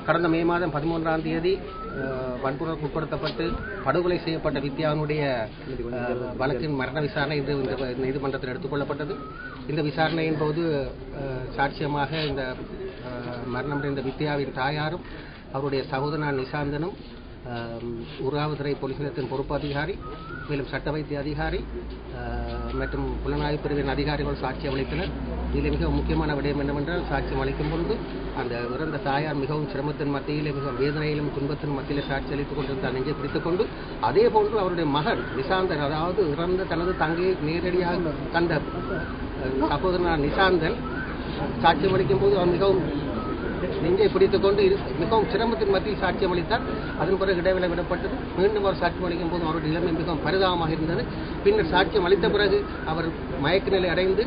கடந்த மே மாதம் 13ஆம் தேதி வன்புணர்வுக்கு உட்படுத்தப்பட்டு படுகொலை செய்யப்பட்ட வித்யாவினுடைய வழக்கின் மரண விசாரணை இந்த நீதிமன்றத்தில் எடுத்துக் கொள்ளப்பட்டது. இந்த விசாரணையின் போது சாட்சியமாக இந்த மரணமடைந்த வித்யாவின் தாயாரும் அவருடைய சகோதரன் நிசாந்தனும் உறாவுத்துறை போலீஸ் நிலையத்தின் பொறுப்பு அதிகாரி, மேலும் சட்ட வைத்திய அதிகாரி மற்றும் புலனாய்வு பிரிவின் அதிகாரிகள் சாட்சியம் அளித்தனர். இதில் மிக முக்கியமான விடயம் என்னவென்றால், சாட்சியம் அளிக்கும் பொழுது அந்த இறந்த தாயார் மிகவும் சிரமத்தின் மத்தியிலே, மிகவும் வேதனையிலும் துன்பத்தின் மத்தியிலே சாட்சி அளித்துக் கொண்டிருந்தார் நெஞ்சை பிடித்துக் கொண்டு, அதே போன்று அவருடைய மகன் நிசாந்தன், அதாவது இறந்த தனது தங்கையை நேரடியாக கண்ட சகோதரனார் நிசாந்தன் சாட்சியம் அளிக்கும் போது அவர் மிகவும் நெஞ்சை பிடித்துக் கொண்டு மிகவும் சிரமத்தின் மத்தியில் சாட்சியம் அளித்தார். அதன் பிறகு இடைவேளை விடப்பட்டது. மீண்டும் அவர் சாட்சியம் அளிக்கும் போது அவருடைய நிலைமை மிகவும் பரிதாபமாக இருந்தது. பின்னர் சாட்சியம் அளித்த பிறகு அவர் மயக்க நிலை அடைந்து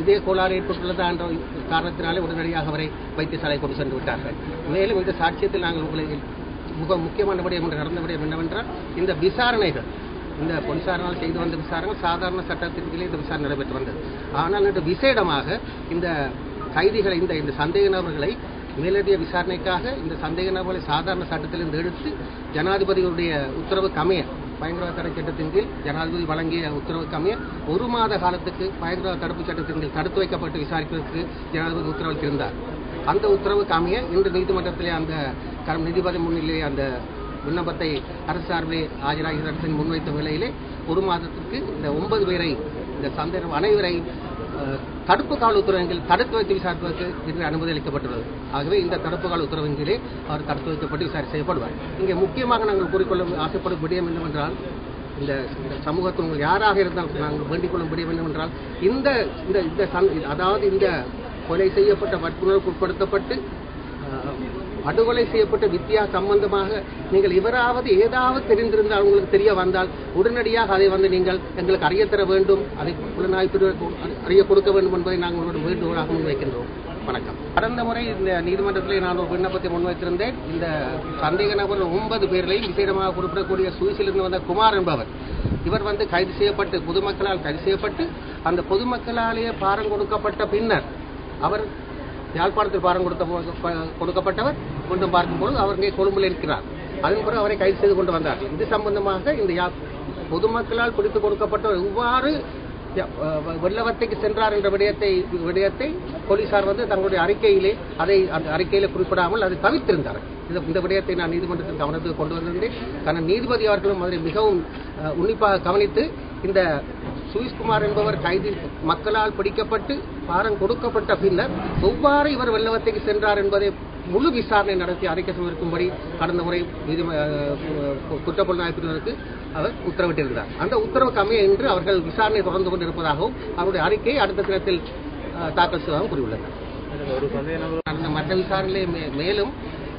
இதே கோளாறு ஏற்பட்டுள்ளதா என்ற காரணத்தினாலே உடனடியாக அவரை வைத்தியசாலை கொண்டு சென்று விட்டார்கள். மேலும் இந்த சாட்சியத்தில் நாங்கள் உங்களுக்கு மிக முக்கியமான விடயம் என்று நடந்த விடயம் என்னவென்றால், இந்த விசாரணைகள், இந்த போலீசாரால் செய்து வந்த விசாரணை சாதாரண சட்டத்தின் கீழே இந்த விசாரணை நடைபெற்று வந்தது. ஆனால் இன்று விசேடமாக இந்த கைதிகளை, இந்த சந்தேக நபர்களை மேலதிக விசாரணைக்காக இந்த சந்தேக நபர்களை சாதாரண சட்டத்திலிருந்து எடுத்து ஜனாதிபதியுடைய உத்தரவுக்கு அமைய, பயங்கரவாத தடை சட்டத்தின் கீழ் ஜனாதிபதி வழங்கிய உத்தரவுக்கு அமைய 1 மாத காலத்துக்கு பயங்கரவாத தடுப்பு சட்டத்தின் கீழ் தடுத்து வைக்கப்பட்டு விசாரிப்பதற்கு ஜனாதிபதி உத்தரவிட்டிருந்தார். அந்த உத்தரவுக்கு அமைய இன்று நீதிமன்றத்திலே அந்த நீதிபதி முன்னிலையே அந்த விண்ணப்பத்தை அரசு சார்பிலே ஆஜராகி அரசின் முன்வைத்த வேளையிலே 1 மாதத்திற்கு இந்த 9 பேரை, இந்த சந்தேக அனைவரை தடுப்பு கால உத்தரவின் தடுத்து வைத்து விசாரிப்பதற்கு இன்று அனுமதி அளிக்கப்பட்டுள்ளது. ஆகவே இந்த தடுப்பு கால உத்தரவின் கீழே அவர் தடுத்து வைக்கப்பட்டு விசாரணை செய்யப்படுவார். இங்கே முக்கியமாக நாங்கள் கூறிக்கொள்ள ஆசைப்படும் விடயம் என்னவென்றால், இந்த சமூகத்தில் யாராக இருந்தாலும் நாங்கள் வேண்டிக் கொள்ளும் விடயம் என்னவென்றால், அதாவது இந்த கொலை செய்யப்பட்ட வன்புணர்வுக்கு உட்படுத்தப்பட்டு படுகொலை செய்யப்பட்ட வித்யா சம்பந்தமாக நீங்கள் இவராவது ஏதாவது தெரிந்திருந்தால், உங்களுக்கு தெரிய வந்தால் உடனடியாக அதை நீங்கள் எங்களுக்கு அறியத்தர வேண்டும், அதை புலனாய்வு அறிய கொடுக்க வேண்டும் என்பதை நாங்கள் உங்களோட வேண்டுகோளாக முன்வைக்கின்றோம். வணக்கம். கடந்த முறை இந்த நீதிமன்றத்திலே நான் ஒரு விண்ணப்பத்தை முன்வைத்திருந்தேன். இந்த சந்தேக நபர் 9 பேர்களையும் விசேடமாக குறிப்பிடக்கூடிய சுவிஸிலிருந்து வந்த குமார் என்பவர், இவர் கைது செய்யப்பட்டு பொதுமக்களால் கைது செய்யப்பட்டு அந்த பொதுமக்களாலேயே பாரம் கொடுக்கப்பட்ட பின்னர் அவர் யாழ்ப்பாணத்தில் பாரம் கொடுக்கப்பட்டவர் மீண்டும் பார்க்கும்போது அவர் இங்கே கொழும்பில் இருக்கிறார். அதன் பிறகு அவரை கைது செய்து கொண்டு வந்தார்கள். இது சம்பந்தமாக இந்த பொதுமக்களால் பிடித்துக் கொடுக்கப்பட்டவர் இவ்வாறு வெள்ளவத்தைக்கு சென்றார் என்ற விடயத்தை போலீசார் தங்களுடைய அறிக்கையிலே அந்த அறிக்கையிலே குறிப்பிடாமல் அதை தவிர்த்திருந்தார். இந்த விடயத்தை நான் நீதிமன்றத்தின் கவனத்துக்கு கொண்டு வந்திருந்தேன். நீதிபதி அவர்களும் அதை மிகவும் உன்னிப்பாக கவனித்து, இந்த சுவிஸ்குமார் என்பவர் கைது மக்களால் பிடிக்கப்பட்டு பாரம் கொடுக்கப்பட்ட பின்னர் எவ்வாறு இவர் வெள்ளவத்தைக்கு சென்றார் என்பதை முழு விசாரணை நடத்தி அறிக்கை சமர்ப்பிக்கும்படி கடந்த முறை குற்றப்புலனாய்வு பிரிவினருக்கு அவர் உத்தரவிட்டிருந்தார். அந்த உத்தரவுக்கு அமைய இன்று அவர்கள் விசாரணை தொடர்ந்து கொண்டிருப்பதாகவும் அவருடைய அறிக்கையை அடுத்த தினத்தில் தாக்கல் செய்வதாகவும் கூறியுள்ளனர். மற்ற விசாரணையிலே மேலும்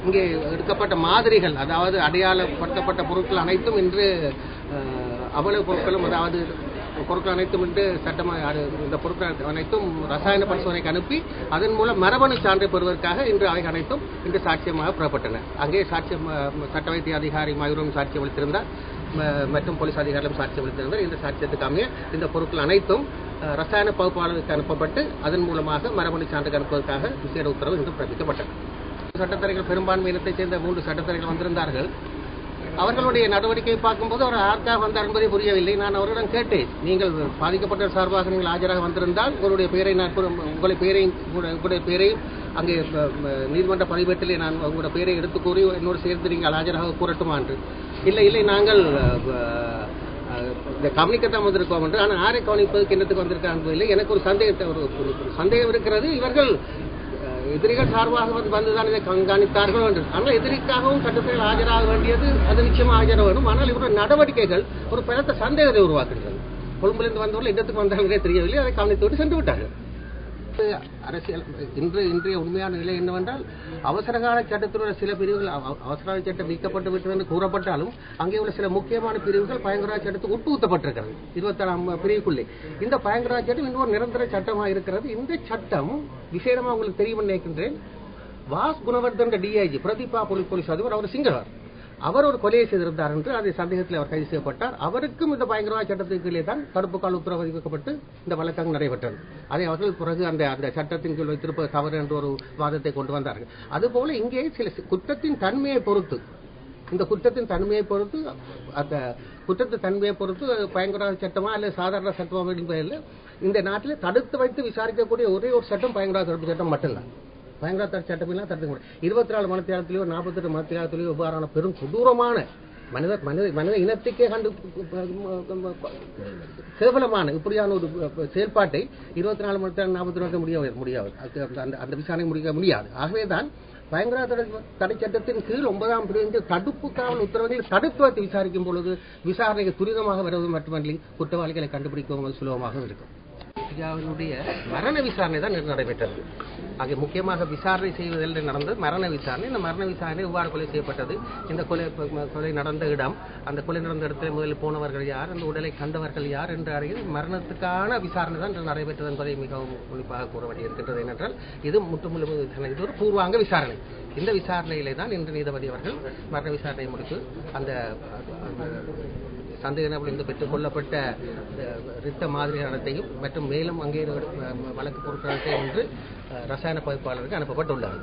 இங்கே எடுக்கப்பட்ட மாதிரிகள், அதாவது அடையாளப்படுத்தப்பட்ட பொருட்கள் அனைத்தும் இன்று அவ்வளவு பொருட்களும், அதாவது பொருட்கள் அனைத்தும் இன்று இந்த பொருட்கள் அனைத்தும் ரசாயன பரிசோதனைக்கு அனுப்பி அதன் மூலம் மரபணு சான்றை பெறுவதற்காக இன்று அவை அனைத்தும் இன்று சாட்சியமாக பெறப்பட்டன. அங்கே சட்ட வைத்திய அதிகாரி மயூரம் சாட்சியம் அளித்திருந்தார் மற்றும் போலீஸ் அதிகாரிகளும் சாட்சியம் அளித்திருந்தார். இந்த சாட்சியத்துக்கு அமைய இந்த பொருட்கள் அனைத்தும் ரசாயன பகுப்பாளருக்கு அனுப்பப்பட்டு அதன் மூலமாக மரபணு சான்றுக்கு அனுப்புவதற்காக விசேட உத்தரவு இன்று பிறப்பிக்கப்பட்டது. சட்டத்தரணிகள் பெரும்பான்மை இனத்தைச் சேர்ந்த 3 சட்டத்தரணிகள் வந்திருந்தார்கள். அவர்களுடைய நடவடிக்கையை பார்க்கும்போது அவர் யாருக்காக வந்தார் என்பதை புரியவில்லை. நான் அவரிடம் கேட்டேன், நீங்கள் பாதிக்கப்பட்ட சார்பாக நீங்கள் ஆஜராக வந்திருந்தால் உங்களுடைய பெயரையும் அங்கே நீதிமன்ற பதிவேட்டிலே நான் உங்களுடைய பெயரை எடுத்து கூறி என்னோடு சேர்ந்து நீங்கள் ஆஜராக கூறட்டுமா என்று. இல்லை நாங்கள் இந்த கவனிக்கத்தான் வந்திருக்கோம் என்று. ஆனால் யாரை கவனிப்பதற்கு என்னத்துக்கு வந்திருக்காங்க இல்லை. எனக்கு ஒரு சந்தேகம் இருக்கிறது. இவர்கள் எதிரிகள் சார்பாக வந்துதான் இதை கண்காணித்தார்கள் என்று. ஆனால் எதிரிக்காகவும் சட்டத்தில் ஆஜராக வேண்டியது அது நிச்சயமாக ஆஜராக வேண்டும். ஆனால் இவருடைய நடவடிக்கைகள் ஒரு பலத்த சந்தேகத்தை உருவாக்குகிறது. கொழும்பிலிருந்து வந்தவர்கள் இடத்துக்கு வந்தார்களே தெரியவில்லை. அதை கவனித்துவிட்டு சென்று விட்டார்கள். அரசியல் இன்றைய உண்மையான நிலை என்னவென்றால், அவசரகால சட்டத்திலுள்ள சில பிரிவுகள் அவசரகால சட்டம் நீக்கப்பட்டு விட்டது என்று கூறப்பட்டாலும் அங்கே உள்ள சில முக்கியமான பிரிவுகள் பயங்கரவாத சட்டத்துக்கு உட்புகுத்தப்பட்டிருக்கிறது. 26ஆம் பிரிவுக்குள்ளே இந்த பயங்கரவாத சட்டம் இன்னொரு நிரந்தர சட்டமாக இருக்கிறது. இந்த சட்டம் விசேடமாக உங்களுக்கு தெரியும் நினைக்கின்றேன். வாஸ் குணவர்தன் டிஐஜி பிரதீபா போலீஸ் அதிபர் அவர் சிங்களவர். அவர் ஒரு கொலையை செய்திருந்தார் என்று அதை சந்தேகத்தில் அவர் கைது செய்யப்பட்டார். அவருக்கும் இந்த பயங்கரவாத சட்டத்தின் கீழே தான் தடுப்பு கால உத்தரவு அறிவிக்கப்பட்டு இந்த வழக்காக நடைபெற்றது. அதை அவர்கள் பிறகு அந்த சட்டத்தின் கீழ் வைத்திருப்பது தவறு என்ற ஒரு வாதத்தை கொண்டு வந்தார்கள். அதுபோல இங்கே சில குற்றத்தின் தன்மையை பொறுத்து அந்த குற்றத்தின் தன்மையை பொறுத்து பயங்கரவாத சட்டமா அல்லது சாதாரண சட்டமா என்பதில் இந்த நாட்டில் தடுத்து வைத்து விசாரிக்கக்கூடிய ஒரே ஒரு சட்டம் பயங்கரவாத தடுப்பு சட்டம் மட்டும்தான். பயங்கரவாத சட்டம் எல்லாம் தடுக்க முடியும். 24 மணி நேரத்திலேயோ 48 மணி நேரத்திலேயோ இவ்வாறான பெரும் கொடூரமான மனித இனத்துக்கே கண்டு கேவலமான இப்படியான ஒரு செயல்பாட்டை 24 மணி நேரம் 48 முடியாது. அந்த விசாரணை முடிக்க முடியாது. ஆகவேதான் பயங்கரவாத தடை சட்டத்தின் கீழ் 9ஆம் பிரிவு தடுப்பு காவல் உத்தரவுகளில் தடுத்து வைத்து விசாரிக்கும் பொழுது விசாரணைக்கு துரிதமாக வருவது மட்டுமன்றி குற்றவாளிகளை கண்டுபிடிக்கவும் சுலபமாக இருக்கும். அவனுடைய மரண விசாரணை தான் நடைபெற்றது. ஆகிய முக்கியமாக விசாரணை செய்வதில் நடந்த மரண விசாரணை. இந்த மரண விசாரணை எவ்வாறு கொலை செய்யப்பட்டது, இந்த கொலை நடந்த இடம், அந்த கொலை நடந்த இடத்தில் முதலில் போனவர்கள் யார், அந்த உடலை கண்டவர்கள் யார் என்ற அறிவில் மரணத்துக்கான விசாரணை தான் நடைபெற்றது என்பதை மிகவும் குறிப்பாக கூற வேண்டியிருக்கின்றது. ஏனென்றால் இது இது ஒரு பூர்வாங்க விசாரணை. இந்த விசாரணையிலே தான் இன்று நீதிபதி அவர்கள் மரண விசாரணையை முடித்து அந்த சந்தேக நபரிலிருந்து பெற்றுக் கொள்ளப்பட்ட இரத்த மாதிரியானத்தையும் மற்றும் மேலும் அங்கே வழக்கு பொருட்களத்தையும் ஒன்று ரசாயன பகுப்பாளருக்கு அனுப்பப்பட்டுள்ளது.